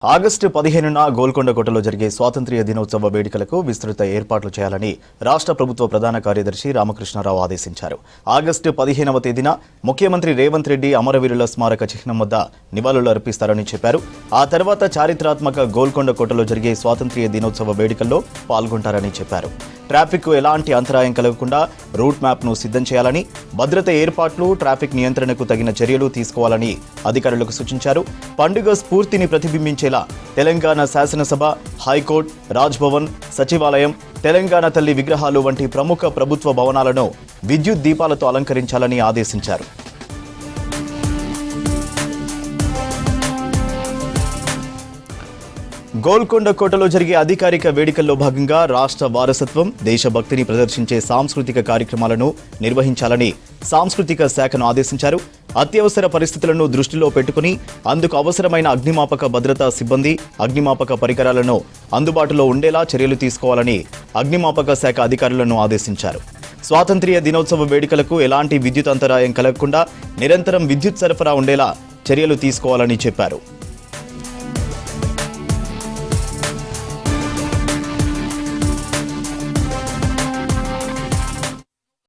August 15న Golconda కోటలో జరిగే స్వాతంత్ర్య దినోత్సవ వేడుకలకు విస్తృత ఏర్పాట్లు చేయాలని రాష్ట్ర ప్రభుత్వ ప్రధాన కార్యదర్శి రామకృష్ణారావు ఆదేశించారు. ఆగస్టు 15వ తేదీన ముఖ్యమంత్రి రేవంత్ రెడ్డి అమరవీరుల స్మారక చిహ్నం వద్ద నివాళులు అర్పిస్తారని చెప్పారు. ఆ తర్వాత చారిత్రాత్మక గోల్కొండ కోటలో జరిగే స్వాతంత్ర్య దినోత్సవ వేడుకల్లో పాల్గొంటారని చెప్పారు. ట్రాఫిక్ ఎలాంటి అంతరాయం కలగకుండా రూట్ మ్యాప్ను సిద్ధం చేయాలని, భద్రత ఏర్పాట్లు, ట్రాఫిక్ నియంత్రణకు తగిన చర్యలు తీసుకోవాలని అధికారులకు సూచించారు. పండుగ స్ఫూర్తిని ప్రతిబింబించేలా తెలంగాణ శాసనసభ, హైకోర్టు, రాజ్భవన్, సచివాలయం, తెలంగాణ తల్లి విగ్రహాలు వంటి ప్రముఖ ప్రభుత్వ భవనాలను విద్యుత్ దీపాలతో అలంకరించాలని ఆదేశించారు. గోల్కొండ కోటలో జరిగే అధికారిక వేడుకల్లో భాగంగా రాష్ట్ర వారసత్వం, దేశభక్తిని ప్రదర్శించే సాంస్కృతిక కార్యక్రమాలను నిర్వహించాలని సాంస్కృతిక శాఖను ఆదేశించారు. అత్యవసర పరిస్థితులను దృష్టిలో పెట్టుకుని అందుకు అవసరమైన అగ్నిమాపక భద్రతా సిబ్బంది, అగ్నిమాపక పరికరాలను అందుబాటులో ఉండేలా చర్యలు తీసుకోవాలని అగ్నిమాపక శాఖ అధికారులను ఆదేశించారు. స్వాతంత్ర్య దినోత్సవ వేడుకలకు ఎలాంటి విద్యుత్ అంతరాయం కలగకుండా నిరంతరం విద్యుత్ సరఫరా ఉండేలా చర్యలు తీసుకోవాలని చెప్పారు.